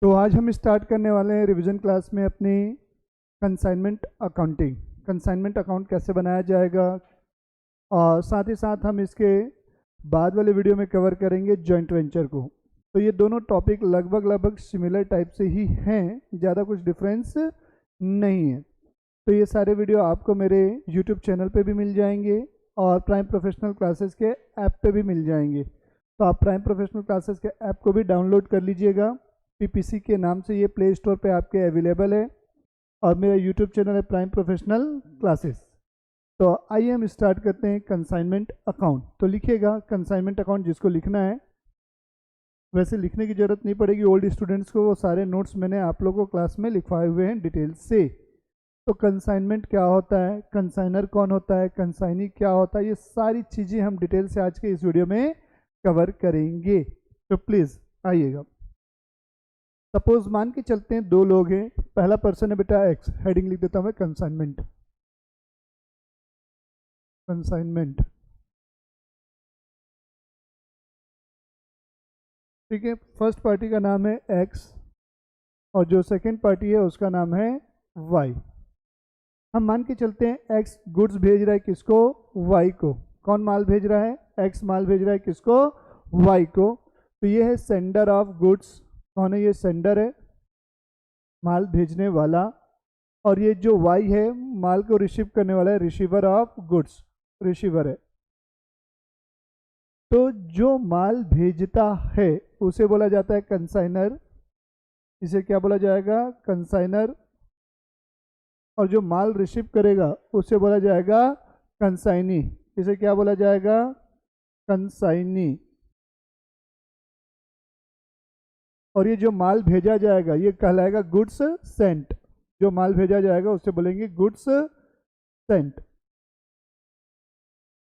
तो आज हम स्टार्ट करने वाले हैं रिवीजन क्लास में अपनी कंसाइनमेंट अकाउंटिंग। कंसाइनमेंट अकाउंट कैसे बनाया जाएगा और साथ ही साथ हम इसके बाद वाले वीडियो में कवर करेंगे जॉइंट वेंचर को। तो ये दोनों टॉपिक लगभग सिमिलर टाइप से ही हैं, ज़्यादा कुछ डिफरेंस नहीं है। तो ये सारे वीडियो आपको मेरे यूट्यूब चैनल पे भी मिल जाएंगे और प्राइम प्रोफेशनल क्लासेस के ऐप पे भी मिल जाएंगे। तो आप प्राइम प्रोफेशनल क्लासेस के ऐप को भी डाउनलोड कर लीजिएगा। पीपीसी के नाम से ये प्ले स्टोर पे आपके अवेलेबल है और मेरा यूट्यूब चैनल है प्राइम प्रोफेशनल क्लासेस। तो आइए हम स्टार्ट करते हैं कंसाइनमेंट अकाउंट। तो लिखिएगा कंसाइनमेंट अकाउंट, जिसको लिखना है वैसे लिखने की ज़रूरत नहीं पड़ेगी ओल्ड स्टूडेंट्स को, वो सारे नोट्स मैंने आप लोगों को क्लास में लिखवाए हुए हैं डिटेल से। तो कंसाइनमेंट क्या होता है, कंसाइनर कौन होता है, कंसाइनी क्या होता है, ये सारी चीज़ें हम डिटेल से आज के इस वीडियो में कवर करेंगे। तो प्लीज़ आइएगा। सपोज मान के चलते हैं दो लोग हैं, पहला पर्सन है बेटा एक्स, हेडिंग लिख देता हूं मैं कंसाइनमेंट। कंसाइनमेंट, ठीक है। फर्स्ट पार्टी का नाम है एक्स और जो सेकंड पार्टी है उसका नाम है वाई। हम मान के चलते हैं एक्स गुड्स भेज रहा है किसको, वाई को। कौन माल भेज रहा है, एक्स माल भेज रहा है किसको, वाई को। तो ये है सेंडर ऑफ गुड्स। कौन है ये, सेंडर है, माल भेजने वाला। और ये जो वाई है माल को रिसीव करने वाला है, रिसीवर ऑफ गुड्स, रिसीवर है। तो जो माल भेजता है उसे बोला जाता है कंसाइनर, इसे क्या बोला जाएगा, कंसाइनर। और जो माल रिसीव करेगा उसे बोला जाएगा कंसाइनी, इसे क्या बोला जाएगा, कंसाइनी। और ये जो माल भेजा जाएगा ये कहलाएगा गुड्स सेंट। जो माल भेजा जाएगा उसे बोलेंगे गुड्स सेंट।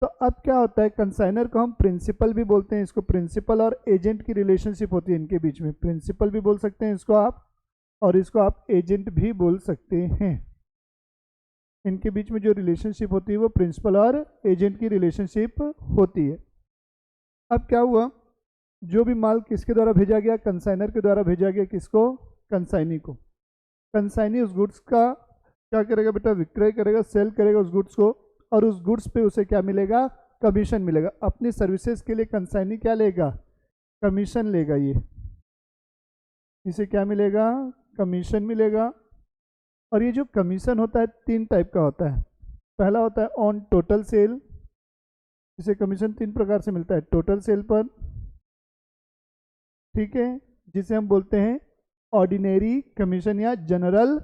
तो अब क्या होता है, कंसाइनर को हम प्रिंसिपल भी बोलते हैं। इसको प्रिंसिपल और एजेंट की रिलेशनशिप होती है इनके बीच में। प्रिंसिपल भी बोल सकते हैं इसको आप, और इसको आप एजेंट भी बोल सकते हैं। इनके बीच में जो रिलेशनशिप होती है वो प्रिंसिपल और एजेंट की रिलेशनशिप होती है। अब क्या हुआ, जो भी माल किसके द्वारा भेजा गया, कंसाइनर के द्वारा भेजा गया, किसको, कंसाइनी को। कंसाइनी उस गुड्स का क्या करेगा बेटा, विक्रय करेगा, सेल करेगा उस गुड्स को, और उस गुड्स पे उसे क्या मिलेगा, कमीशन मिलेगा। अपनी सर्विसेज के लिए कंसाइनी क्या लेगा, कमीशन लेगा। ये इसे क्या मिलेगा, कमीशन मिलेगा। और ये जो कमीशन होता है तीन टाइप का होता है। पहला होता है ऑन टोटल सेल, इसे कमीशन तीन प्रकार से मिलता है। टोटल सेल पर, ठीक है, जिसे हम बोलते हैं ऑर्डिनरी कमीशन या जनरल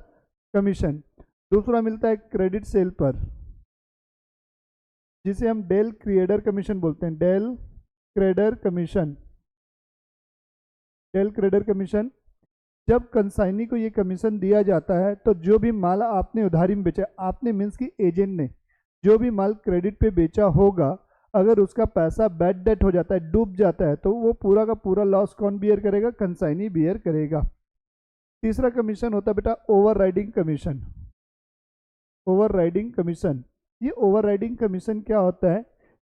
कमीशन। दूसरा मिलता है क्रेडिट सेल पर, जिसे हम डेल क्रिएडर कमीशन बोलते हैं। Del credere commission, del credere commission. जब कंसाइनी को ये कमीशन दिया जाता है तो जो भी माल आपने उधारी में बेचा, आपने मीन्स की एजेंट ने जो भी माल क्रेडिट पे बेचा होगा, अगर उसका पैसा बैड डेट हो जाता है, डूब जाता है, तो वो पूरा का पूरा लॉस कौन बियर करेगा, कंसाइनी बियर करेगा। तीसरा कमीशन होता है बेटा over riding commission. Over riding commission, ये ओवर राइडिंग कमीशन क्या होता है,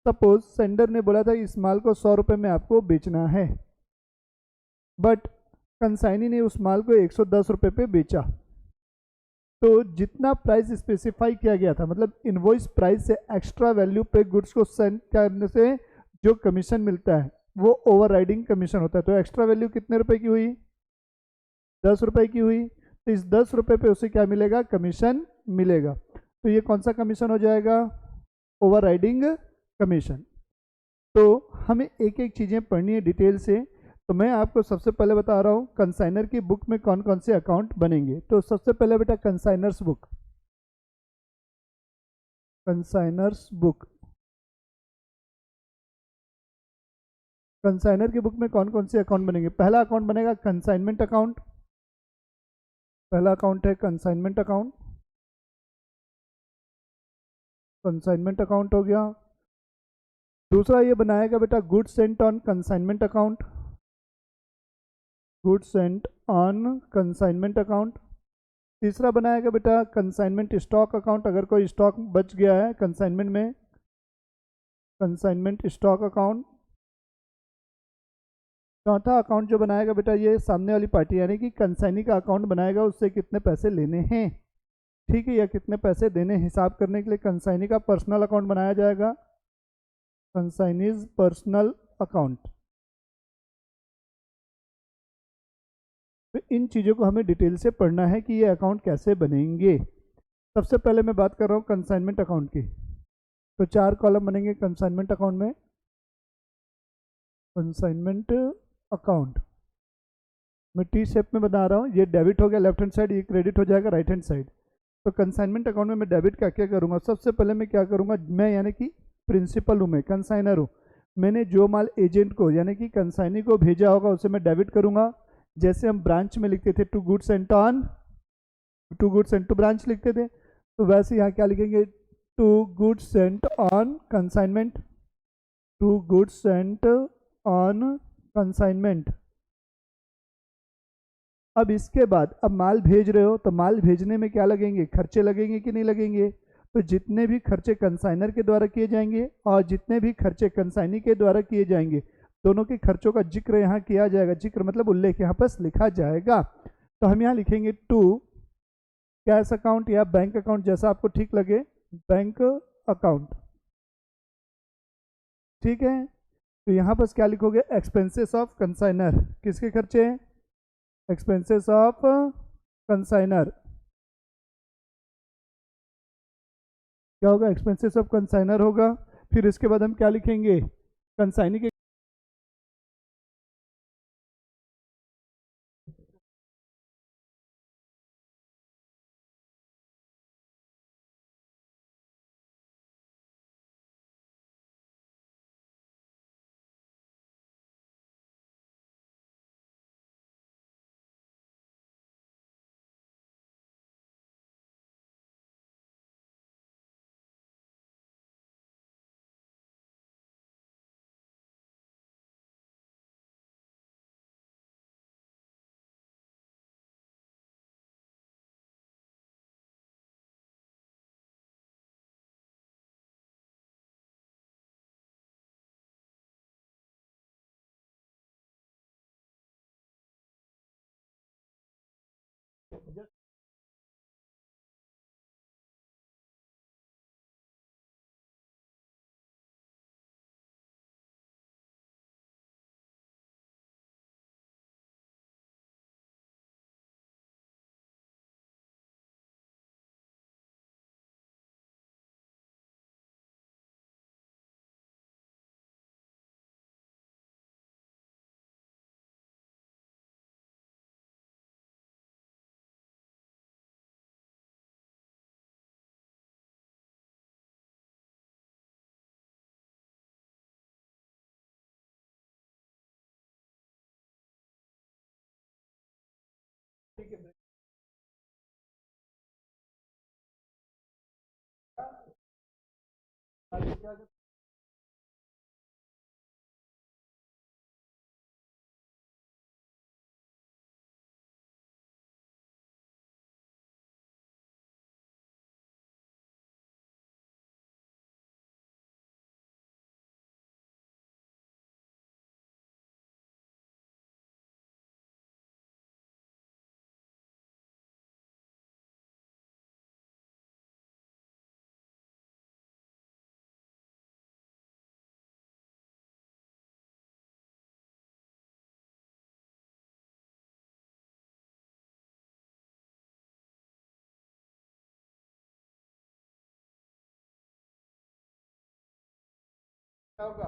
सपोज सेंडर ने बोला था इस माल को 100 रुपये में आपको बेचना है, बट कंसाइनी ने उस माल को 110 रुपये पे बेचा। तो जितना प्राइस स्पेसिफाई किया गया था, मतलब इनवॉइस प्राइस से एक्स्ट्रा वैल्यू पे गुड्स को सेंड करने से जो कमीशन मिलता है वो ओवर राइडिंग कमीशन होता है। तो एक्स्ट्रा वैल्यू कितने रुपए की हुई, 10 रुपये की हुई। तो इस 10 रुपये पे उसे क्या मिलेगा, कमीशन मिलेगा। तो ये कौन सा कमीशन हो जाएगा, ओवर राइडिंग कमीशन। तो हमें एक एक चीज़ें पढ़नी है डिटेल से। तो मैं आपको सबसे पहले बता रहा हूँ कंसाइनर की बुक में कौन कौन से अकाउंट बनेंगे। तो सबसे पहले बेटा consignor's book, consignor's book. Consignor की बुक में कौन कौन से अकाउंट बनेंगे, पहला अकाउंट बनेगा कंसाइनमेंट अकाउंट। पहला अकाउंट है कंसाइनमेंट अकाउंट, कंसाइनमेंट अकाउंट हो गया। दूसरा ये बनाएगा बेटा goods sent on consignment account, goods sent on consignment account. तीसरा बनाएगा बेटा कंसाइनमेंट स्टॉक अकाउंट, अगर कोई स्टॉक बच गया है कंसाइनमेंट में, कंसाइनमेंट स्टॉक अकाउंट। चौथा अकाउंट जो बनाएगा बेटा, ये सामने वाली पार्टी यानी कि कंसाइनी का अकाउंट बनाएगा, उससे कितने पैसे लेने हैं, ठीक है, या कितने पैसे देने हिसाब करने के लिए कंसाइनी का पर्सनल अकाउंट बनाया जाएगा, कंसाइनीज पर्सनल अकाउंट। तो इन चीज़ों को हमें डिटेल से पढ़ना है कि ये अकाउंट कैसे बनेंगे। सबसे पहले मैं बात कर रहा हूँ कंसाइनमेंट अकाउंट की। तो 4 कॉलम बनेंगे कंसाइनमेंट अकाउंट में। कंसाइनमेंट अकाउंट मैं टी शेप में बना रहा हूँ, ये डेबिट हो गया लेफ्ट हैंड साइड, ये क्रेडिट हो जाएगा राइट हैंड साइड। तो कंसाइनमेंट अकाउंट में मैं डेबिट का क्या करूँगा, सबसे पहले मैं क्या करूँगा, मैं यानी कि प्रिंसिपल हूँ, मैं कंसाइनर हूँ, मैंने जो माल एजेंट को यानी कि कंसाइनी को भेजा होगा उसे मैं डेबिट करूँगा। जैसे हम ब्रांच में लिखते थे to goods and on, to goods and to branch लिखते थे, तो वैसे यहाँ क्या लिखेंगे, to goods sent on consignment, to goods sent on consignment. अब इसके बाद अब माल भेज रहे हो तो माल भेजने में क्या लगेंगे, खर्चे लगेंगे कि नहीं लगेंगे, तो जितने भी खर्चे कंसाइनर के द्वारा किए जाएंगे और जितने भी खर्चे कंसाइनी के द्वारा किए जाएंगे, दोनों के खर्चों का जिक्र यहाँ किया जाएगा, जिक्र मतलब उल्लेख यहाँ पर लिखा जाएगा। तो हम यहाँ लिखेंगे टू कैश अकाउंट या बैंक अकाउंट, जैसा आपको ठीक लगे, बैंक अकाउंट, ठीक है। तो यहाँ पर क्या लिखोगे, एक्सपेंसेस ऑफ कंसाइनर, किसके खर्चे, एक्सपेंसेस ऑफ कंसाइनर, क्या होगा, एक्सपेंसेस ऑफ कंसाइनर होगा। फिर इसके बाद हम क्या लिखेंगे, कंसाइनी के ठीक है। क्या होगा।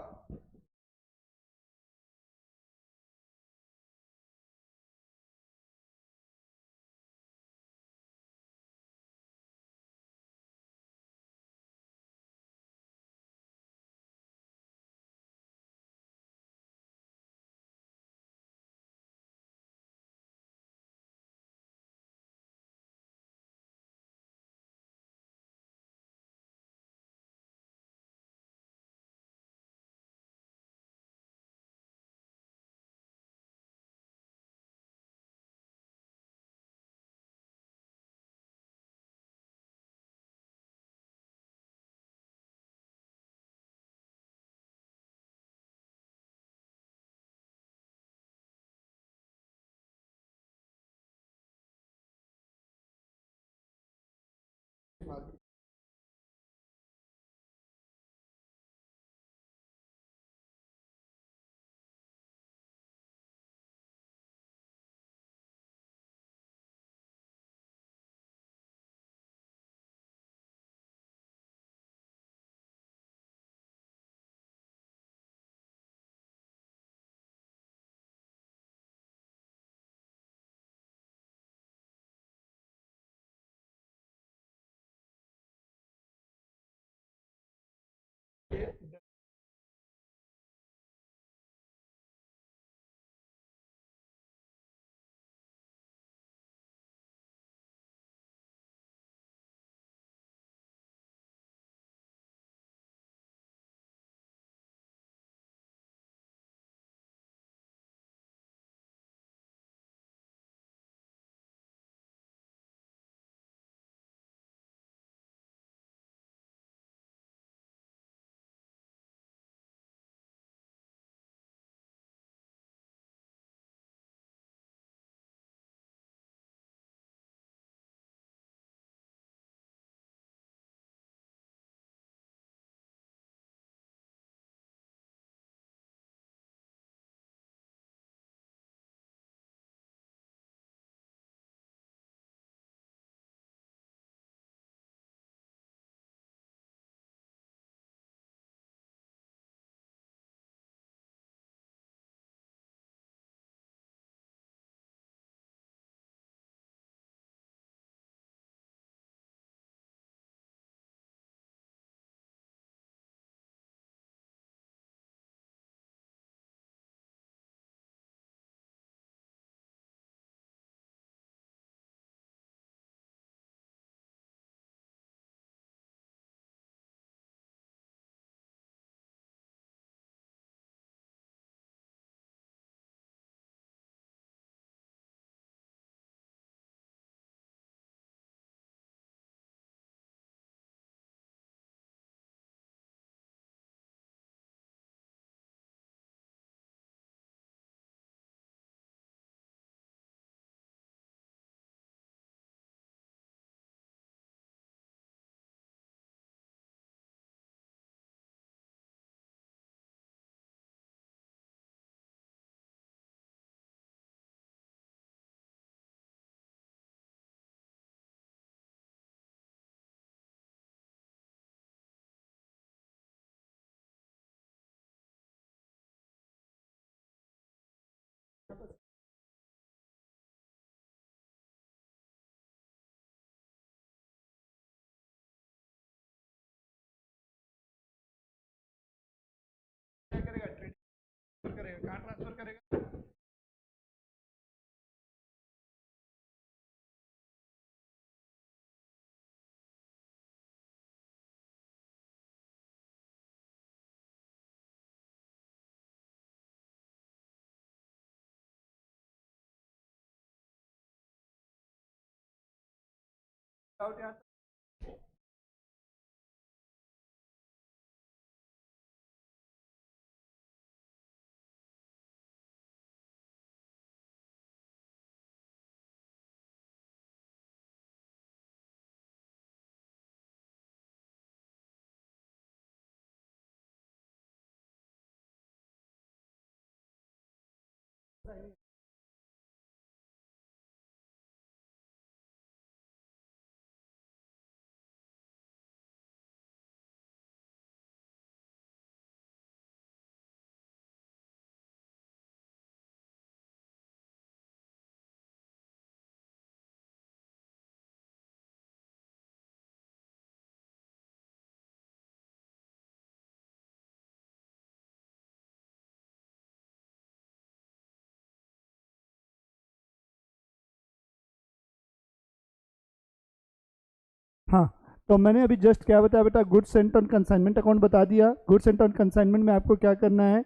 हाँ, तो मैंने अभी जस्ट क्या बताया बेटा, goods sent on consignment account बता दिया। गुड्स सेंट ऑन कंसाइनमेंट में आपको क्या करना है,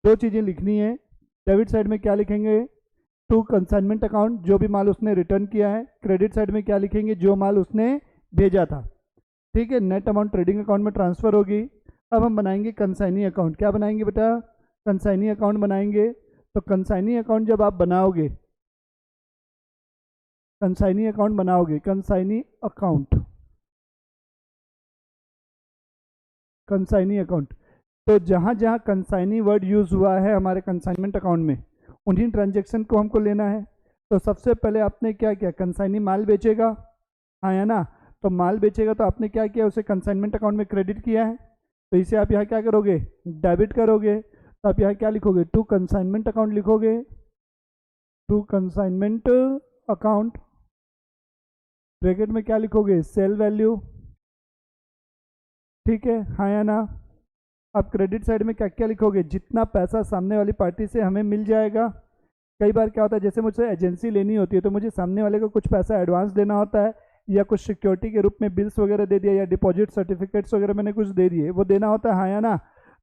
दो चीज़ें लिखनी है। डेबिट साइड में क्या लिखेंगे, टू कंसाइनमेंट अकाउंट, जो भी माल उसने रिटर्न किया है। क्रेडिट साइड में क्या लिखेंगे, जो माल उसने भेजा था। ठीक है, नेट अमाउंट ट्रेडिंग अकाउंट में ट्रांसफ़र होगी। अब हम बनाएंगे कंसाइनी अकाउंट। क्या बनाएंगे बेटा, कंसाइनी अकाउंट बनाएंगे। तो कंसाइनी अकाउंट जब आप बनाओगे, कंसाइनी अकाउंट बनाओगे, कंसाइनी अकाउंट कंसाइनी अकाउंट। तो जहाँ जहाँ कंसाइनी वर्ड यूज़ हुआ है हमारे कंसाइनमेंट अकाउंट में, उन्हीं ट्रांजेक्शन को हमको लेना है। तो सबसे पहले आपने क्या किया, कंसाइनी माल बेचेगा, हाँ या ना। तो माल बेचेगा तो आपने क्या किया, उसे कंसाइनमेंट अकाउंट में क्रेडिट किया है। तो इसे आप यहाँ क्या करोगे, डेबिट करोगे। तो आप यहाँ क्या लिखोगे, टू कंसाइनमेंट अकाउंट लिखोगे, टू कंसाइनमेंट अकाउंट, ब्रैकेट में क्या लिखोगे, सेल वैल्यू, ठीक है, हाँ या ना। अब क्रेडिट साइड में क्या क्या लिखोगे, जितना पैसा सामने वाली पार्टी से हमें मिल जाएगा। कई बार क्या होता है, जैसे मुझसे एजेंसी लेनी होती है तो मुझे सामने वाले को कुछ पैसा एडवांस देना होता है, या कुछ सिक्योरिटी के रूप में बिल्स वगैरह दे दिया, या डिपॉजिट सर्टिफिकेट्स वगैरह मैंने कुछ दे दिए, वो देना होता है, हाँ या ना।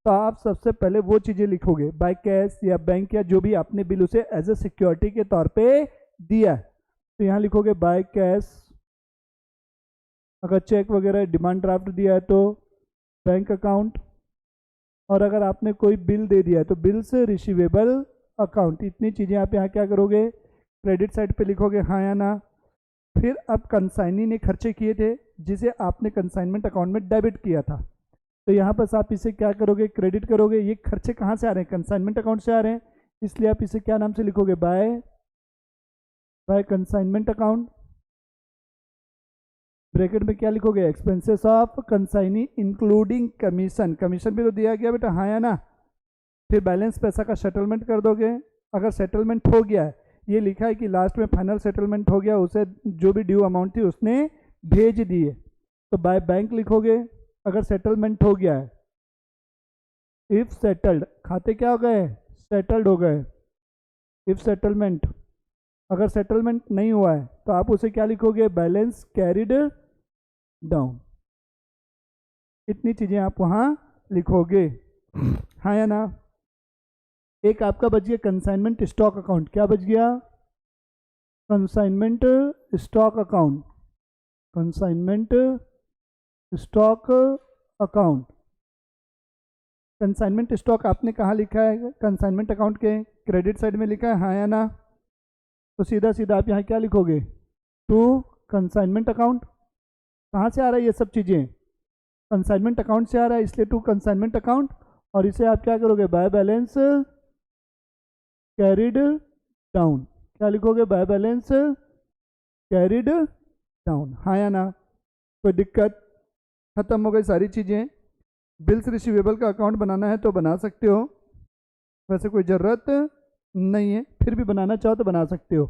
तो आप सबसे पहले वो चीज़ें लिखोगे, बाय कैश या बैंक या जो भी आपने बिल उसे एज ए सिक्योरिटी के तौर पे दिया है। तो यहाँ लिखोगे बाय कैश, अगर चेक वगैरह डिमांड ड्राफ्ट दिया है तो बैंक अकाउंट, और अगर आपने कोई बिल दे दिया है तो बिल्स रिसीवेबल अकाउंट। इतनी चीज़ें आप यहाँ क्या करोगे, क्रेडिट साइड पे लिखोगे, हाँ या ना। फिर अब कंसाइनी ने खर्चे किए थे जिसे आपने कंसाइनमेंट अकाउंट में डेबिट किया था, तो यहाँ पर आप इसे क्या करोगे, क्रेडिट करोगे। ये खर्चे कहाँ से आ रहे हैं, कंसाइनमेंट अकाउंट से आ रहे हैं, इसलिए आप इसे क्या नाम से लिखोगे, बाय कंसाइनमेंट अकाउंट, ब्रैकेट में क्या लिखोगे, expenses of consignee including commission. Commission भी तो दिया गया बेटा, हाँ या ना। फिर बैलेंस पैसा का सेटलमेंट कर दोगे। अगर सेटलमेंट हो गया है, ये लिखा है कि लास्ट में फाइनल सेटलमेंट हो गया, उसे जो भी ड्यू अमाउंट थी उसने भेज दिए, तो बाय बैंक लिखोगे। अगर सेटलमेंट हो गया है, इफ सेटल्ड, खाते क्या हो गए, सेटल्ड हो गए, इफ सेटलमेंट। अगर सेटलमेंट नहीं हुआ है तो आप उसे क्या लिखोगे, बैलेंस कैरिड डाउन। इतनी चीजें आप वहां लिखोगे, हाँ या ना। एक आपका बच गया कंसाइनमेंट स्टॉक अकाउंट। क्या बच गया, consignment stock account, consignment stock account. Consignment stock आपने कहाँ लिखा है, कंसाइनमेंट अकाउंट के क्रेडिट साइड में लिखा है, हाँ या ना। तो सीधा सीधा आप यहाँ क्या लिखोगे, टू कंसाइनमेंट अकाउंट। कहाँ से आ रहा है ये सब चीज़ें, कंसाइनमेंट अकाउंट से आ रहा है, इसलिए टू कंसाइनमेंट अकाउंट। और इसे आप क्या करोगे, बाय बैलेंस कैरिड डाउन। क्या लिखोगे, बाय बैलेंस कैरिड डाउन, हाँ या ना। कोई दिक्कत, खत्म हो गई सारी चीज़ें। बिल्स रिसीवेबल का अकाउंट बनाना है तो बना सकते हो, वैसे कोई ज़रूरत नहीं है, फिर भी बनाना चाहो तो बना सकते हो।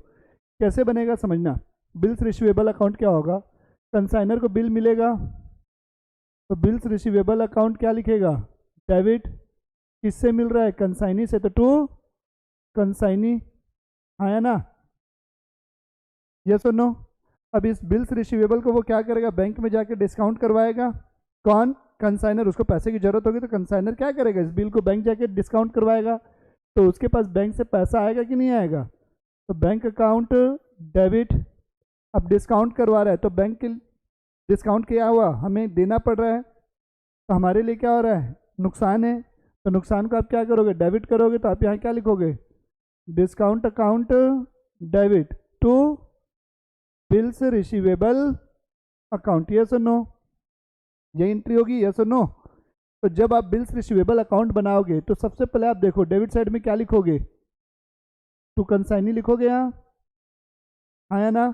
कैसे बनेगा समझना। बिल्स रिसीवेबल अकाउंट क्या होगा, कंसाइनर को बिल मिलेगा तो बिल्स रिसीवेबल अकाउंट क्या लिखेगा, डेबिट। किससे मिल रहा है, कंसाइनी से, तो टू कंसाइनी, हाँ या ना, यस और नो। अब इस बिल्स रिसीवेबल को वो क्या करेगा, बैंक में जाके डिस्काउंट करवाएगा। कौन, कंसाइनर। उसको पैसे की जरूरत होगी तो कंसाइनर क्या करेगा, इस बिल को बैंक जाके डिस्काउंट करवाएगा। तो उसके पास बैंक से पैसा आएगा कि नहीं आएगा, तो बैंक अकाउंट डेबिट। अब डिस्काउंट करवा रहा है तो बैंक के डिस्काउंट क्या हुआ, हमें देना पड़ रहा है, तो हमारे लिए क्या हो रहा है, नुकसान है। तो नुकसान को आप क्या करोगे, डेबिट करोगे। तो आप यहाँ क्या लिखोगे, discount account debit to bills receivable account, yes और नो। ये एंट्री होगी, यस और नो। तो जब आप बिल्स रिसीवेबल अकाउंट बनाओगे तो सबसे पहले आप देखो डेबिट साइड में क्या लिखोगे, टू कंसाइनी लिखोगे यहाँ, हाँ या ना।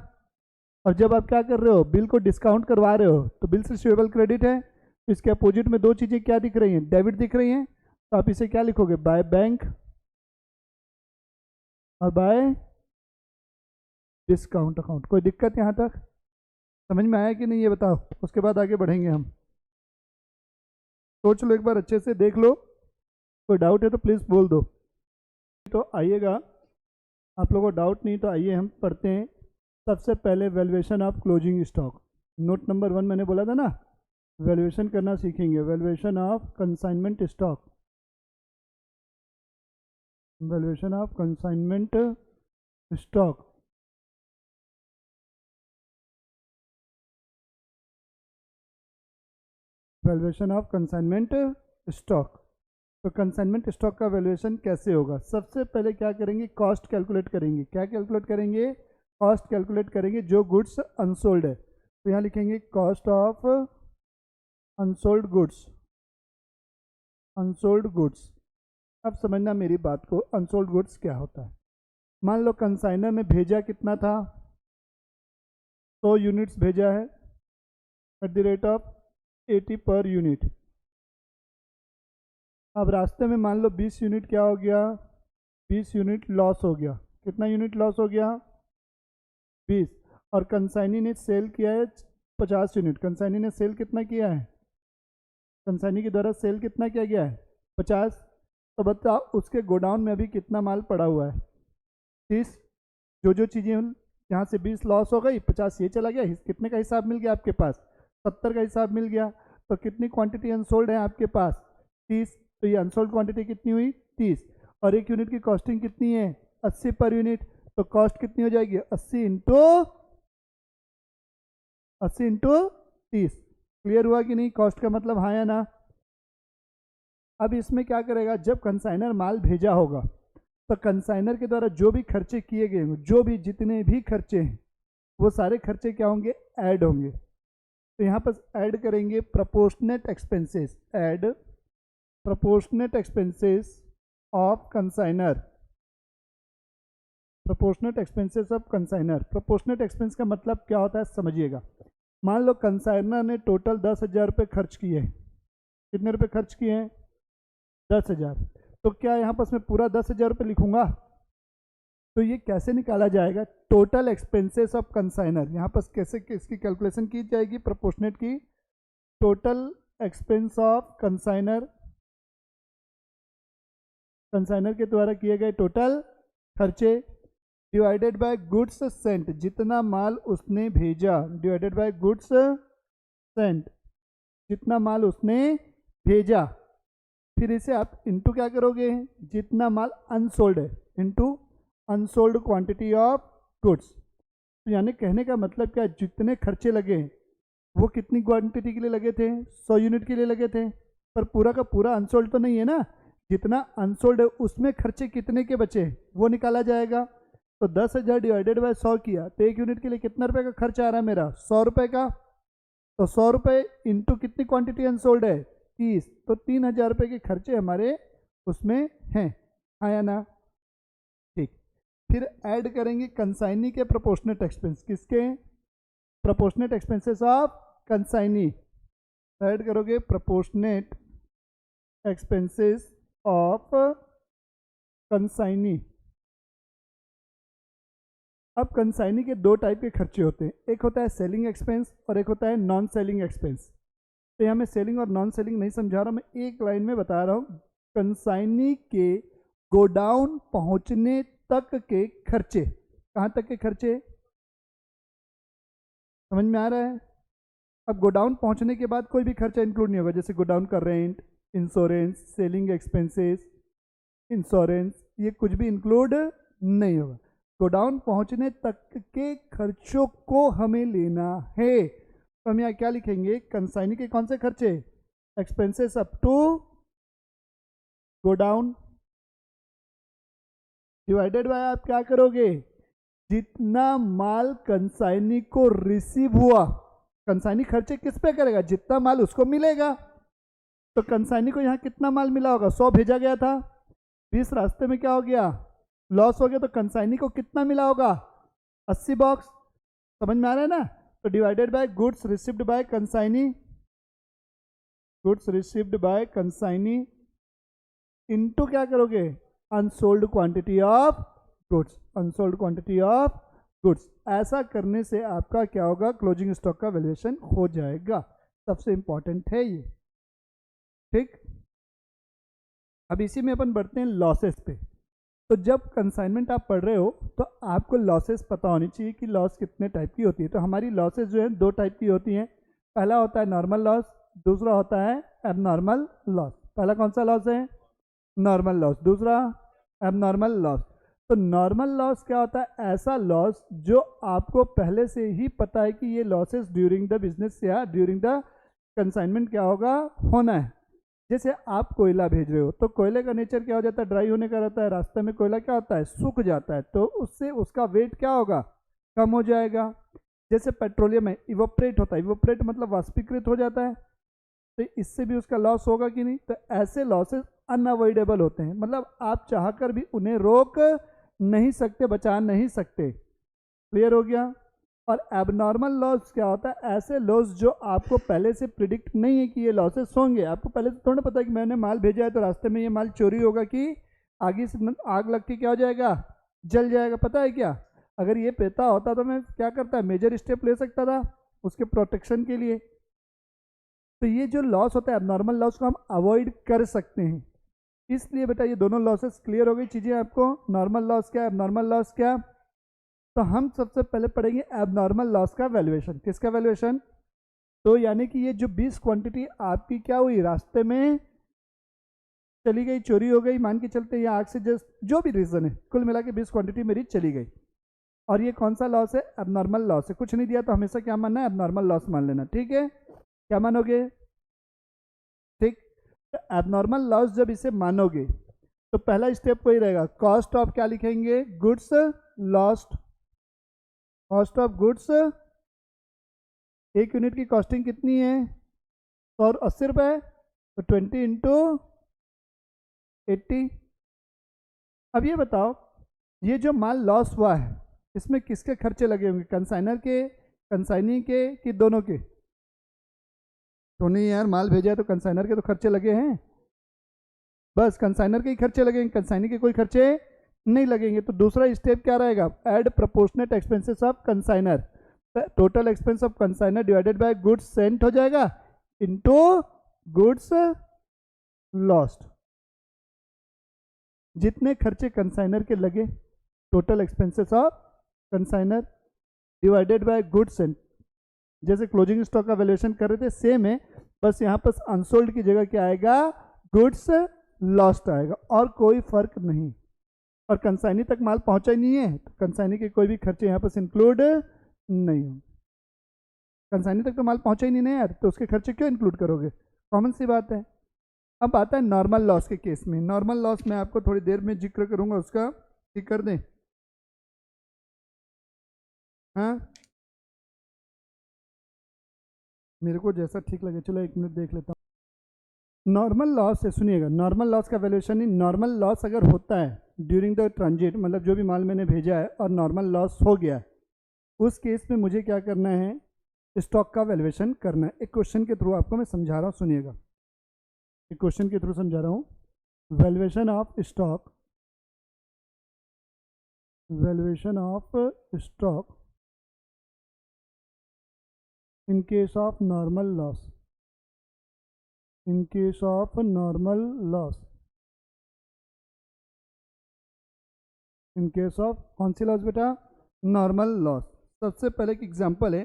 और जब आप क्या कर रहे हो, बिल को डिस्काउंट करवा रहे हो तो बिल्स रिसीवेबल क्रेडिट है, तो इसके अपोजिट में दो चीज़ें क्या दिख रही हैं, डेबिट दिख रही हैं। तो आप इसे क्या लिखोगे, बाय बैंक और बाय डिस्काउंट अकाउंट। कोई दिक्कत यहाँ तक समझ में आया कि नहीं, ये बताओ, उसके बाद आगे बढ़ेंगे हम। सोच लो एक बार, अच्छे से देख लो, कोई डाउट है तो प्लीज़ बोल दो। तो आइएगा, आप लोगों को डाउट नहीं तो आइए हम पढ़ते हैं। सबसे पहले valuation of closing stock, note number 1 मैंने बोला था ना, वैल्यूएशन करना सीखेंगे। Valuation of consignment stock, valuation of consignment stock. Valuation of consignment stock. तो कंसाइनमेंट स्टॉक का वैल्यूएशन कैसे होगा, सबसे पहले क्या करेंगे, कॉस्ट कैलकुलेट करेंगे। क्या कैलकुलेट करेंगे, कॉस्ट कैलकुलेट करेंगे जो गुड्स अनसोल्ड है। तो यहाँ लिखेंगे cost of unsold goods, unsold goods. अब समझना मेरी बात को, अनसोल्ड गुड्स क्या होता है। मान लो कंसाइनर ने भेजा कितना था, 100 यूनिट्स भेजा है at the rate of 80 per unit. अब रास्ते में मान लो 20 यूनिट क्या हो गया, 20 यूनिट लॉस हो गया। कितना यूनिट लॉस हो गया, 20। और कंसाइनी ने सेल किया है 50 यूनिट। कंसाइनी ने सेल कितना किया है, कंसाइनी के द्वारा सेल कितना किया गया है, 50। तो बताओ उसके गोडाउन में अभी कितना माल पड़ा हुआ है, 30। जो चीज़ें यहाँ से 20 लॉस हो गई, 50 ये चला गया। कितने का हिसाब मिल गया आपके पास, 70 का हिसाब मिल गया। तो कितनी क्वांटिटी अनसोल्ड है आपके पास, 30। तो ये अनसोल्ड क्वांटिटी कितनी हुई, 30। और एक यूनिट की कॉस्टिंग कितनी है, 80 पर यूनिट। तो कॉस्ट कितनी हो जाएगी, 80 इंटू 30। क्लियर हुआ कि नहीं, कॉस्ट का मतलब हाँ या ना। अब इसमें क्या करेगा, जब कंसाइनर माल भेजा होगा तो कंसाइनर के द्वारा जो भी खर्चे किए गए होंगे, जो भी जितने भी खर्चे हैं, वो सारे खर्चे क्या होंगे, ऐड होंगे। तो यहाँ पर ऐड करेंगे proportionate expenses, add proportionate expenses of consignor, proportionate expenses of consignor. Proportionate expense का मतलब क्या होता है समझिएगा। मान लो कंसाइनर ने टोटल 10,000 रुपये खर्च किए, कितने रुपए खर्च किए हैं, 10,000। तो क्या यहाँ पर मैं पूरा 10,000 रुपये लिखूंगा, तो ये कैसे निकाला जाएगा, टोटल एक्सपेंसेस ऑफ कंसाइनर। यहाँ पर कैसे इसकी कैलकुलेशन की जाएगी, प्रोपोर्शनेट की, total expense of consignor, consignor के द्वारा किए गए टोटल खर्चे, डिवाइडेड बाय गुड्स सेंट, जितना माल उसने भेजा, डिवाइडेड बाय गुड्स सेंट, जितना माल उसने भेजा। फिर इसे आप इनटू क्या करोगे, जितना माल अनसोल्ड है into unsold quantity of goods. तो यानी कहने का मतलब क्या, जितने खर्चे लगे वो कितनी क्वांटिटी के लिए लगे थे, 100 यूनिट के लिए लगे थे। पर पूरा का पूरा अनसोल्ड तो नहीं है ना, जितना अनसोल्ड है उसमें खर्चे कितने के बचे वो निकाला जाएगा। तो 10,000 डिवाइडेड बाय 100 किया तो एक यूनिट के लिए कितना रुपए का खर्च आ रहा है मेरा, 100 रुपए का। तो 100 रुपए इंटू कितनी क्वांटिटी अनसोल्ड है, 30। तो 3,000 रुपये के खर्चे हमारे उसमें हैं, हाँ या ना, ठीक। फिर ऐड करेंगे कंसाइनी के प्रोपोर्शनेट एक्सपेंस, किसके, proportionate expenses of consignee. Add करोगे प्रोपोर्शनेट एक्सपेंसेस ऑफ कंसाइनी। अब कंसाइनी के दो टाइप के खर्चे होते हैं, एक होता है सेलिंग एक्सपेंस और एक होता है नॉन सेलिंग एक्सपेंस। तो यहाँ मैं सेलिंग और नॉन सेलिंग नहीं समझा रहा हूँ, मैं एक लाइन में बता रहा हूँ। कंसाइनी के गोडाउन पहुँचने तक के खर्चे, कहाँ तक के खर्चे, समझ में आ रहा है। अब गोडाउन पहुँचने के बाद कोई भी खर्चा इंक्लूड नहीं होगा, जैसे गोडाउन का rent, insurance, selling expenses, insurance, ये कुछ भी इंक्लूड नहीं होगा। गोडाउन पहुंचने तक के खर्चों को हमें लेना है। तो हम यहाँ क्या लिखेंगे, कंसाइनी के कौन से खर्चे, expenses up to godown, divided by आप क्या करोगे, जितना माल कंसाइनी को रिसीव हुआ। कंसाइनी खर्चे किस पे करेगा, जितना माल उसको मिलेगा। तो कंसाइनी को यहाँ कितना माल मिला होगा, 100 भेजा गया था, 20 रास्ते में क्या हो गया, लॉस हो गया। तो कंसाइनी को कितना मिला होगा, 80 बॉक्स। समझ में आ रहा है ना। तो divided by goods received by consignee, goods received by consignee into क्या करोगे, unsold quantity of goods, unsold quantity of goods. ऐसा करने से आपका क्या होगा, क्लोजिंग स्टॉक का वैल्यूएशन हो जाएगा। सबसे इंपॉर्टेंट है ये, ठीक। अब इसी में अपन बढ़ते हैं लॉसेस पे। तो जब कंसाइनमेंट आप पढ़ रहे हो तो आपको लॉसेस पता होनी चाहिए कि लॉस कितने टाइप की होती है। तो हमारी लॉसेस जो है दो टाइप की होती हैं। पहला होता है नॉर्मल लॉस, दूसरा होता है एबनॉर्मल लॉस। पहला कौन सा लॉस है, नॉर्मल लॉस, दूसरा एबनॉर्मल लॉस। तो नॉर्मल लॉस क्या होता है, ऐसा लॉस जो आपको पहले से ही पता है कि ये लॉसेस ड्यूरिंग द बिजनेस या ड्यूरिंग द कंसाइनमेंट क्या होगा, होना है। जैसे आप कोयला भेज रहे हो तो कोयले का नेचर क्या हो जाता है, ड्राई होने का रहता है। रास्ते में कोयला क्या होता है, सूख जाता है, तो उससे उसका वेट क्या होगा, कम हो जाएगा। जैसे पेट्रोलियम है, इवोपरेट होता है, इवोपरेट मतलब वाष्पीकृत हो जाता है। तो इससे भी उसका लॉस होगा कि नहीं। तो ऐसे लॉसेस अनअवॉइडेबल होते हैं, मतलब आप चाहकर भी उन्हें रोक नहीं सकते, बचा नहीं सकते। क्लियर हो गया। और एबनॉर्मल लॉस क्या होता है, ऐसे लॉस जो आपको पहले से प्रिडिक्ट नहीं है कि ये लॉसेस होंगे। आपको पहले से थोड़ा पता है कि मैंने माल भेजा है तो रास्ते में ये माल चोरी होगा कि आगे से आग लग के क्या हो जाएगा, जल जाएगा, पता है क्या। अगर ये पता होता तो मैं क्या करता, मेजर स्टेप ले सकता था उसके प्रोटेक्शन के लिए। तो ये जो लॉस होता है एबनॉर्मल लॉस को हम अवॉइड कर सकते हैं। इसलिए बेटा ये दोनों लॉसेस क्लियर हो गई चीज़ें आपको। नॉर्मल लॉस क्या, एबनॉर्मल लॉस क्या। तो हम सबसे पहले पढ़ेंगे एबनॉर्मल लॉस का वैल्यूएशन। किसका वैल्यूएशन, तो यानी कि ये जो 20 क्वांटिटी आपकी क्या हुई, रास्ते में चली गई, चोरी हो गई, मान के चलते या आग से जस्ट जो भी रीज़न है, कुल मिला के 20 क्वांटिटी मेरी चली गई। और ये कौन सा लॉस है, एबनॉर्मल लॉस है। कुछ नहीं दिया तो हमेशा क्या मानना है, एबनॉर्मल लॉस मान लेना। ठीक है, क्या मानोगे, ठीक। तो एबनॉर्मल लॉस जब इसे मानोगे तो पहला स्टेप वही रहेगा, कॉस्ट ऑफ क्या लिखेंगे, goods lost. Cost of goods, एक यूनिट की कॉस्टिंग कितनी है, 180 रुपये, तो 20 इंटू 80। अब ये बताओ ये जो माल लॉस हुआ है इसमें किसके खर्चे लगे होंगे, कंसाइनर के, कंसाइनी के, कि दोनों के। तो नहीं यार, माल भेजा है तो कंसाइनर के तो खर्चे लगे हैं, बस कंसाइनर के ही खर्चे लगेंगे, कंसाइनी के कोई खर्चे नहीं लगेंगे। तो दूसरा स्टेप क्या रहेगा, add proportionate expenses of consignor. Total expense of consignor divided by goods sent हो जाएगा इनटू गुड्स लॉस्ट। जितने खर्चे कंसाइनर के लगे, total expenses of consignor divided by goods sent. जैसे क्लोजिंग स्टॉक का वैल्यूएशन कर रहे थे सेम है, बस यहाँ पर अनसोल्ड की जगह क्या आएगा, गुड्स लॉस्ट आएगा, और कोई फर्क नहीं। और कंसाइनी तक माल पहुंचा ही नहीं है तो कंसाइनी के कोई भी खर्चे यहाँ पर इंक्लूड नहीं हो। कंसाइनी तक तो माल पहुंचा ही नहीं ना यार, तो उसके खर्चे क्यों इंक्लूड करोगे, कॉमन सी बात है। अब आता है नॉर्मल लॉस के केस में। नॉर्मल लॉस मैं आपको थोड़ी देर में जिक्र करूंगा उसका, ठीक कर दें। हाँ मेरे को जैसा ठीक लगे, चलो 1 मिनट देख लेता हूँ। नॉर्मल लॉस है, सुनिएगा, नॉर्मल लॉस का वैल्यूएशन ही, नॉर्मल लॉस अगर होता है ड्यूरिंग द ट्रांजिट, मतलब जो भी माल मैंने भेजा है और नॉर्मल लॉस हो गया, उस केस में मुझे क्या करना है, स्टॉक का वैल्यूएशन करना है। एक क्वेश्चन के थ्रू आपको मैं समझा रहा हूँ, सुनिएगा, एक क्वेश्चन के थ्रू समझा रहा हूँ। Valuation of stock, valuation of stock in case of normal loss, in case of normal loss, in case of कौन सी लॉस बेटा, नॉर्मल लॉस। सबसे पहले एक एग्जांपल है,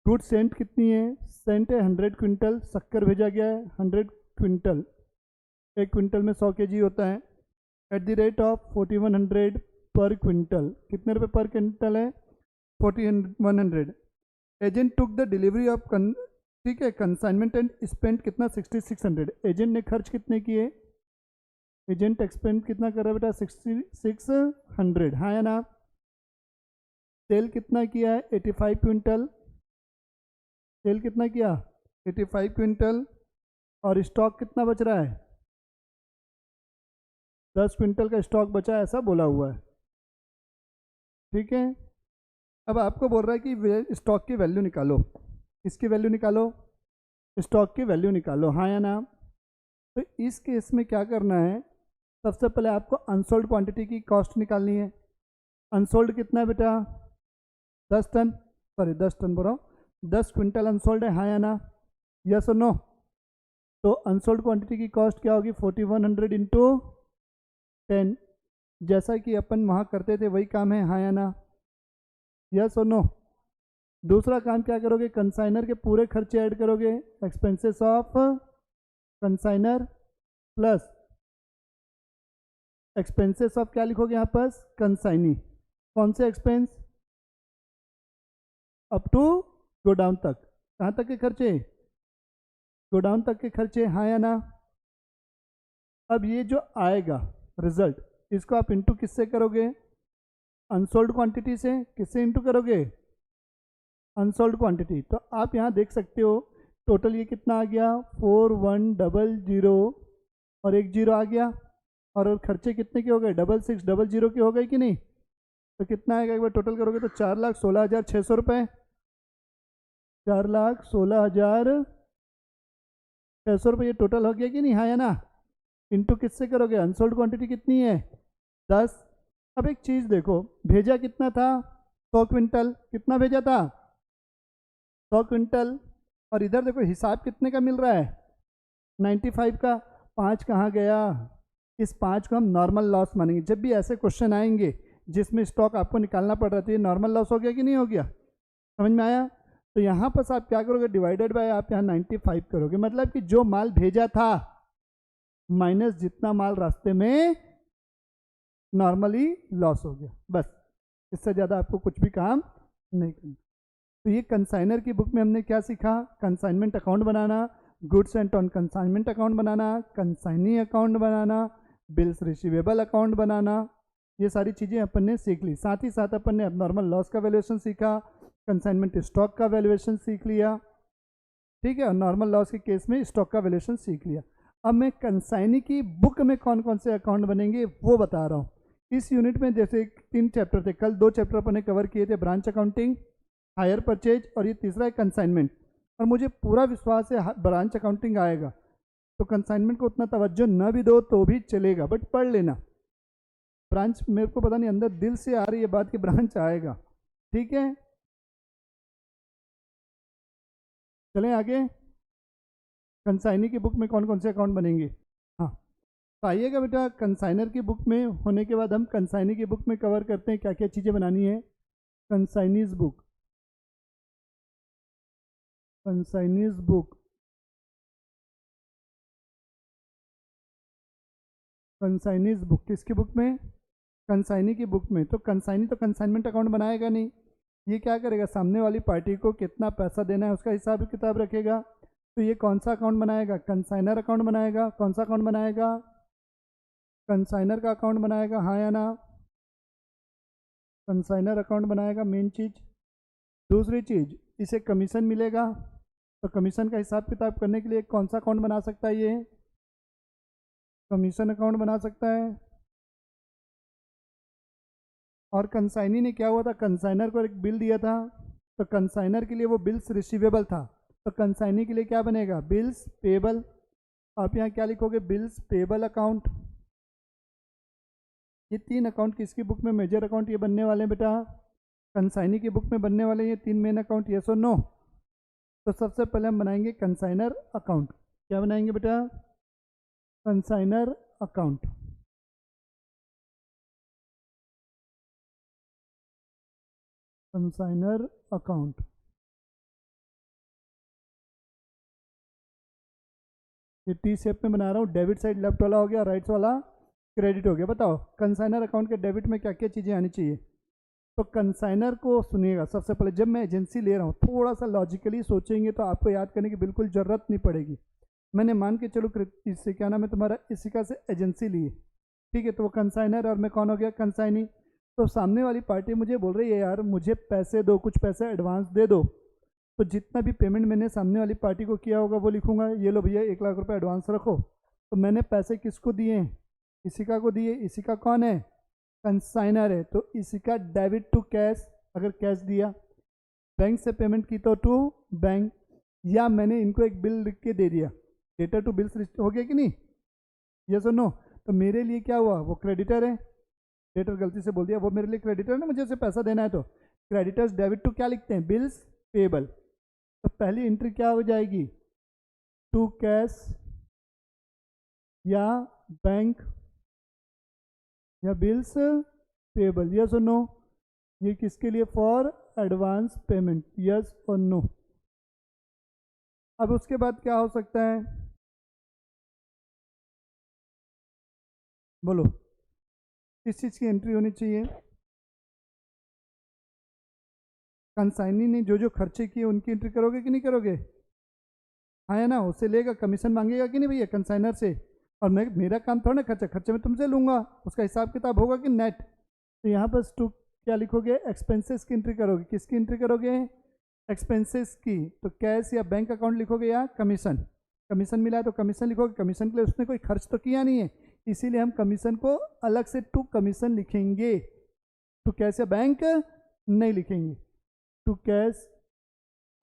गुड सेंट कितनी है, सेंट है 100 क्विंटल, शक्कर भेजा गया है 100 क्विंटल, एक क्विंटल में 100 kg होता है, एट द रेट ऑफ 4100 पर क्विंटल। कितने रुपए पर क्विंटल है, 4100। Agent took the delivery of, ठीक है, कंसाइनमेंट एंड स्पेंड कितना, 6600। एजेंट ने खर्च कितने किए, एजेंट एक्सपेंड कितना कर रहा है बेटा, 6600, हाँ या ना। सेल कितना किया है, 85 क्विंटल, सेल कितना किया, 85 क्विंटल। और स्टॉक कितना बच रहा है, 10 क्विंटल का स्टॉक बचा है, ऐसा बोला हुआ है, ठीक है। अब आपको बोल रहा है कि स्टॉक की वैल्यू निकालो, इसकी वैल्यू निकालो, स्टॉक की वैल्यू निकालो, हाँ या ना। तो इस केस में क्या करना है, सबसे पहले आपको अनसोल्ड क्वांटिटी की कॉस्ट निकालनी है। अनसोल्ड कितना है बेटा, 10 टन, सॉरी 10 टन बोल रहा हूँ, 10 क्विंटल अनसोल्ड है, हाँ या ना, यस और नो। तो अनसोल्ड क्वांटिटी की कॉस्ट क्या होगी, 4100 इंटू 10, जैसा कि अपन वहाँ करते थे वही काम है, हाँ या ना, यस और नो। दूसरा काम क्या करोगे, कंसाइनर के पूरे खर्चे ऐड करोगे, expenses of consignor plus expenses of क्या लिखोगे यहाँ पर, कंसाइनी। कौन से एक्सपेंस, अप टू गोडाउन तक, कहाँ तक के खर्चे, गोडाउन तक के खर्चे, हाँ या ना। अब ये जो आएगा रिजल्ट, इसको आप इंटू किससे करोगे, अनसोल्ड क्वांटिटी से। किससे इंटू करोगे, अनसोल्ड क्वांटिटी। तो आप यहाँ देख सकते हो टोटल ये कितना आ गया 4100 और एक जीरो आ गया, और खर्चे कितने के हो गए 6600 के हो गए कि नहीं? तो कितना आएगा एक बार टोटल करोगे तो 4,16,600 रुपये, 4,16,600 रुपये ये टोटल हो गया कि नहीं? हाँ या ना? इंटू किससे करोगे? अनसोल्ड क्वांटिटी कितनी है 10। अब एक चीज़ देखो, भेजा कितना था 100 क्विंटल, कितना भेजा था 100 क्विंटल, और इधर देखो हिसाब कितने का मिल रहा है 95 का। 5 कहाँ गया? इस 5 को हम नॉर्मल लॉस मानेंगे। जब भी ऐसे क्वेश्चन आएंगे जिसमें स्टॉक आपको निकालना पड़ रहा है तो ये नॉर्मल लॉस हो गया कि नहीं हो गया? समझ में आया? तो यहाँ पर आप क्या करोगे, डिवाइडेड बाय आप यहाँ 95 करोगे, मतलब कि जो माल भेजा था माइनस जितना माल रास्ते में नॉर्मली लॉस हो गया, बस। इससे ज़्यादा आपको कुछ भी काम नहीं करना। तो ये कंसाइनर की बुक में हमने क्या सीखा? कंसाइनमेंट अकाउंट बनाना, goods and on consignment account बनाना, कंसाइनी अकाउंट बनाना, बिल्स रिसीवेबल अकाउंट बनाना, ये सारी चीज़ें अपन ने सीख ली। साथ ही साथ अपन ने नॉर्मल लॉस का वैल्यूएशन सीखा, कंसाइनमेंट स्टॉक का वैल्यूएशन सीख लिया, ठीक है, और नॉर्मल लॉस के केस में स्टॉक का वैल्यूएशन सीख लिया। अब मैं कंसाइनी की बुक में कौन कौन से अकाउंट बनेंगे वो बता रहा हूँ। इस यूनिट में जैसे 3 चैप्टर थे, कल 2 चैप्टर अपन ने कवर किए थे, ब्रांच अकाउंटिंग, हायर परचेज, और ये तीसरा है कंसाइनमेंट। और मुझे पूरा विश्वास है ब्रांच अकाउंटिंग आएगा, तो कंसाइनमेंट को उतना तवज्जो न भी दो तो भी चलेगा, बट पढ़ लेना। ब्रांच मेरे को पता नहीं अंदर दिल से आ रही है बात कि ब्रांच आएगा, ठीक है। चलें आगे। कंसाइनी की बुक में कौन कौन से अकाउंट बनेंगे? हाँ, तो आइएगा बेटा, कंसाइनर की बुक में होने के बाद हम कंसाइनी की बुक में कवर करते हैं क्या क्या चीज़ें बनानी है। Consignee's book, consignee's book, consignee's book किसकी बुक में? कंसाइनी की बुक में। तो कंसाइनी तो कंसाइनमेंट अकाउंट बनाएगा नहीं, ये क्या करेगा, सामने वाली पार्टी को कितना पैसा देना है उसका हिसाब किताब रखेगा। तो ये कौन सा अकाउंट बनाएगा? कंसाइनर अकाउंट बनाएगा। कौन सा अकाउंट बनाएगा? कंसाइनर का अकाउंट बनाएगा, हाँ या ना? कंसाइनर अकाउंट बनाएगा, मेन चीज़। दूसरी चीज़, इसे कमीशन मिलेगा, तो कमीशन का हिसाब किताब करने के लिए कौन सा अकाउंट बना सकता है? ये कमीशन अकाउंट बना सकता है। और कंसाइनी ने क्या हुआ था, कंसाइनर को एक बिल दिया था, तो कंसाइनर के लिए वो बिल्स रिसीवेबल था, तो कंसाइनी के लिए क्या बनेगा? Bills payable. आप यहाँ क्या लिखोगे? Bills payable account. ये 3 अकाउंट किसकी बुक में मेजर अकाउंट ये बनने वाले हैं बेटा? कंसाइनी की बुक में बनने वाले ये 3 मेन अकाउंट, यस और नो? तो सबसे पहले हम बनाएंगे कंसाइनर अकाउंट। क्या बनाएंगे बेटा? Consignor account. कंसाइनर अकाउंट, ये टी शेप में बना रहा हूँ। डेबिट साइड लेफ्ट वाला हो गया, राइट वाला क्रेडिट हो गया। बताओ कंसाइनर अकाउंट के डेबिट में क्या क्या चीज़ें आनी चाहिए? तो कंसाइनर को सुनिएगा, सबसे पहले जब मैं एजेंसी ले रहा हूँ थोड़ा सा लॉजिकली सोचेंगे तो आपको याद करने की बिल्कुल ज़रूरत नहीं पड़ेगी। मैंने मान के चलो इससे क्या नाम है तुम्हारा, इसिका से एजेंसी ली, ठीक है, तो वो कंसाइनर और मैं कौन हो गया? कंसाइनी। तो सामने वाली पार्टी मुझे बोल रही है यार मुझे पैसे दो, कुछ पैसे एडवांस दे दो, तो जितना भी पेमेंट मैंने सामने वाली पार्टी को किया होगा वो लिखूंगा, ये लो भैया 1 लाख रुपए एडवांस रखो। तो मैंने पैसे किसको दिए हैं? इसिका को दिए। इसिका कौन है? कंसाइनर है, तो इसिका डेबिट टू कैश, अगर कैश दिया। बैंक से पेमेंट की तो टू बैंक, या मैंने इनको एक बिल लिख के दे दिया, डेटर टू बिल्स हो गया कि नहीं? यस और नो? तो मेरे लिए क्या हुआ, वो क्रेडिटर है। डेटर गलती से बोल दिया, वो मेरे लिए क्रेडिटर है ना, मुझे उसे पैसा देना है। तो क्रेडिटर्स डेबिट टू क्या लिखते हैं? Bills payable. तो पहली एंट्री क्या हो जाएगी? टू कैश या बैंक या बिल्स पेबल, यस और नो? ये किसके लिए? फॉर एडवांस पेमेंट, यस और नो? अब उसके बाद क्या हो सकता है, बोलो किस चीज़ की एंट्री होनी चाहिए? कंसाइनी ने जो जो खर्चे किए उनकी एंट्री करोगे कि नहीं करोगे? हाँ है ना? उससे लेगा, कमीशन मांगेगा कि नहीं भैया कंसाइनर से? और मैं, मेरा काम थोड़ा ना खर्चा, खर्चे में तुमसे लूँगा, उसका हिसाब किताब होगा कि नेट। तो यहाँ पर टू क्या लिखोगे? एक्सपेंसेस की एंट्री करोगे। किसकी एंट्री करोगे? एक्सपेंसेस की, तो कैश या बैंक अकाउंट लिखोगे या कमीशन। कमीशन मिला है तो कमीशन लिखोगे, कमीशन के लिए उसने कोई खर्च तो किया नहीं है, इसीलिए हम कमीशन को अलग से टू कमीशन लिखेंगे, टू कैश या बैंक नहीं लिखेंगे। To cash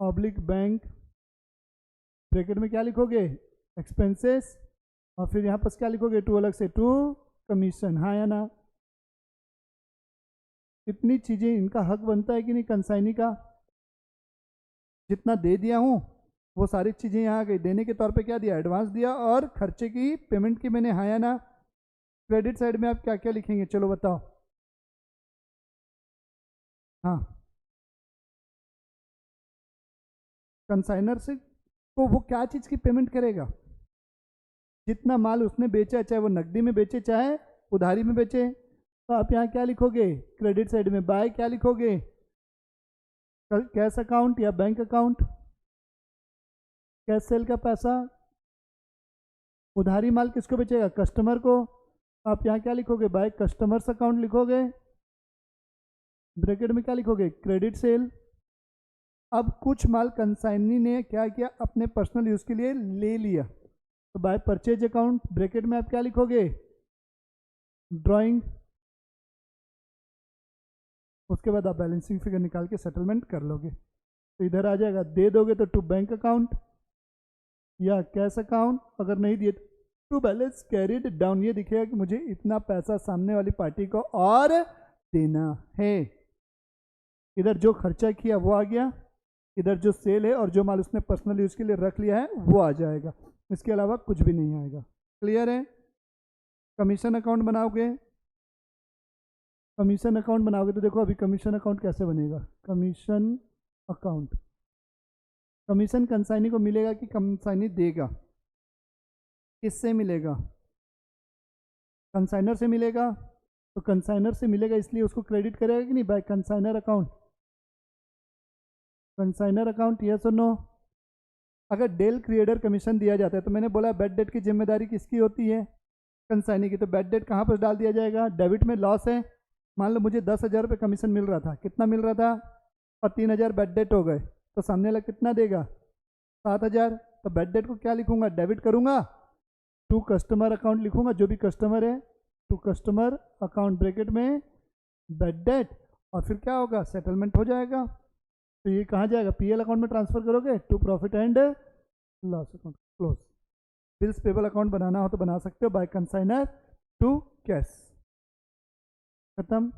oblique bank, bracket में क्या लिखोगे एक्सपेंसेस, और फिर यहाँ पर क्या लिखोगे टू अलग से टू कमीशन। हाँ या ना, इतनी चीजें इनका हक बनता है कि नहीं कंसाइनी का। जितना दे दिया हूँ वो सारी चीजें यहाँ आ गई, देने के तौर पे क्या दिया एडवांस दिया, और खर्चे की पेमेंट की मैंने। हाँ या ना। क्रेडिट साइड में आप क्या क्या लिखेंगे चलो बताओ। हाँ, कंसाइनर से को वो क्या चीज की पेमेंट करेगा, जितना माल उसने बेचा, चाहे वो नकदी में बेचे चाहे उधारी में बेचे, तो आप यहाँ क्या लिखोगे क्रेडिट साइड में बाय क्या लिखोगे कैश अकाउंट या बैंक अकाउंट। कैश सेल का पैसा, उधारी माल किसको बेचेगा कस्टमर को, आप यहाँ क्या लिखोगे बाय कस्टमर्स अकाउंट लिखोगे, ब्रैकेट में क्या लिखोगे क्रेडिट सेल। अब कुछ माल कंसाइनी ने क्या किया अपने पर्सनल यूज के लिए ले लिया, तो बाय परचेज अकाउंट, ब्रैकेट में आप क्या लिखोगे ड्राइंग, उसके बाद आप बैलेंसिंग फिगर निकाल के सेटलमेंट कर लोगे। तो इधर आ जाएगा, दे दोगे तो टू बैंक अकाउंट या कैश अकाउंट, अगर नहीं दिए टू बैलेंस कैरिड डाउन, ये दिखेगा कि मुझे इतना पैसा सामने वाली पार्टी को और देना है। इधर जो खर्चा किया वो आ गया, इधर जो सेल है और जो माल उसने पर्सनल यूज के लिए रख लिया है वो आ जाएगा, इसके अलावा कुछ भी नहीं आएगा। क्लियर है। कमीशन अकाउंट बनाओगे, कमीशन अकाउंट बनाओगे तो देखो अभी कमीशन अकाउंट कैसे बनेगा। कमीशन अकाउंट, कमीशन कंसाइनी को मिलेगा कि कंसाइनी देगा, किससे मिलेगा कंसाइनर से मिलेगा, तो कंसाइनर से मिलेगा इसलिए उसको क्रेडिट करेगा कि नहीं by consignor account. Consignor account yes और नो। अगर डेल क्रिएटर कमीशन दिया जाता है तो मैंने बोला बैड डेट की जिम्मेदारी किसकी होती है कंसाइनी की, तो बैड डेट कहाँ पर डाल दिया जाएगा डेबिट में। लॉस है, मान लो मुझे 10,000 रुपये कमीशन मिल रहा था, कितना मिल रहा था, और 3,000 बैड डेट हो गए, तो सामने वाला कितना देगा 7,000, तो बैड डेट को क्या लिखूंगा डेबिट करूंगा, टू कस्टमर अकाउंट लिखूंगा, जो भी कस्टमर है टू कस्टमर अकाउंट ब्रैकेट में बैड डेट, और फिर क्या होगा सेटलमेंट हो जाएगा। तो ये कहाँ जाएगा पीएल अकाउंट में ट्रांसफर करोगे to profit and loss account close. Bills payable account बनाना हो तो बना सकते हो बाय कंसाइनर टू कैश। खत्म।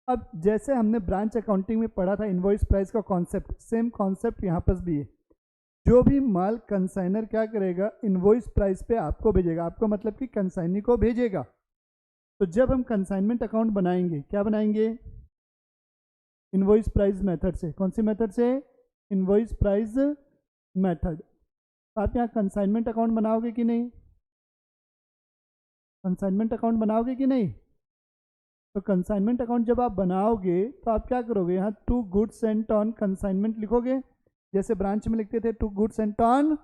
अब जैसे हमने ब्रांच अकाउंटिंग में पढ़ा था इनवॉइस प्राइस का कॉन्सेप्ट, सेम कॉन्सेप्ट यहाँ पर भी है। जो भी माल कंसाइनर क्या करेगा इनवॉइस प्राइस पे आपको भेजेगा, आपको मतलब कि कंसाइनी को भेजेगा। तो जब हम कंसाइनमेंट अकाउंट बनाएंगे क्या बनाएंगे इनवॉइस प्राइस मेथड से। कौन सी मेथड से इनवॉइस प्राइस मेथड। आप यहाँ कंसाइनमेंट अकाउंट बनाओगे कि नहीं, कंसाइनमेंट अकाउंट बनाओगे कि नहीं। तो कंसाइनमेंट अकाउंट जब आप बनाओगे तो आप क्या करोगे यहाँ to goods sent on consignment लिखोगे, जैसे ब्रांच में लिखते थे to goods sent on,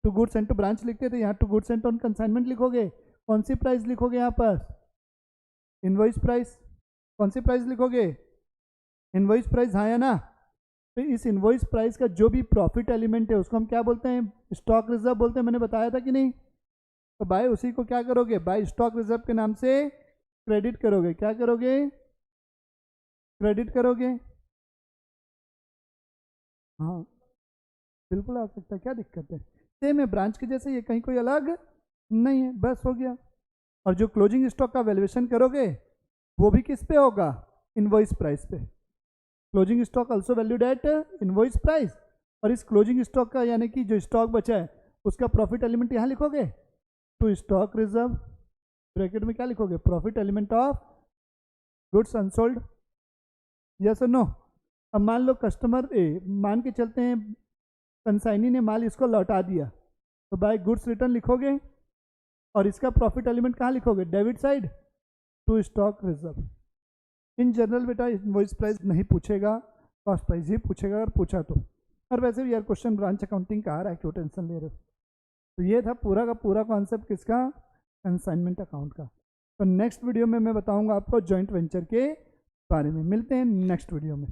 to goods sent to branch लिखते थे, यहाँ to goods sent on consignment लिखोगे। कौन सी प्राइस लिखोगे यहाँ पर इनवॉइस प्राइस, कौन सी प्राइस लिखोगे इनवॉइस प्राइस। हाँ या ना। तो इस इनवॉइस प्राइस का जो भी प्रॉफिट एलिमेंट है उसको हम क्या बोलते हैं स्टॉक रिजर्व बोलते हैं, मैंने बताया था कि नहीं। तो बाय उसी को क्या करोगे बाय स्टॉक रिजर्व के नाम से क्रेडिट करोगे। क्या करोगे क्रेडिट करोगे। हाँ बिल्कुल आ सकता है, क्या दिक्कत है, सेम है ब्रांच के जैसे, ये कहीं कोई अलग नहीं है, बस हो गया। और जो क्लोजिंग स्टॉक का वैल्यूएशन करोगे वो भी किस पे होगा इनवॉइस प्राइस पे। Closing stock also valued at invoice price, और इस क्लोजिंग स्टॉक का यानी कि जो स्टॉक बचा है उसका प्रॉफिट एलिमेंट यहाँ लिखोगे टू स्टॉक रिजर्व, ब्रैकेट में क्या लिखोगे profit element of goods unsold. Yes और नो। अब मान लो कस्टमर मान के चलते हैं कंसाइनी ने माल इसको लौटा दिया, तो बाय गुड्स रिटर्न लिखोगे और इसका प्रॉफिट एलिमेंट कहाँ लिखोगे debit side to stock reserve. In general बेटा इनवॉइस प्राइस नहीं पूछेगा, कॉस्ट प्राइस ही पूछेगा अगर पूछा तो। और वैसे भी यार क्वेश्चन ब्रांच अकाउंटिंग का आ रहा है, क्यों टेंशन ले रहे हो। तो ये था पूरा का पूरा कॉन्सेप्ट किसका कंसाइनमेंट अकाउंट का। तो नेक्स्ट वीडियो में मैं बताऊंगा आपको जॉइंट वेंचर के बारे में। मिलते हैं नेक्स्ट वीडियो में।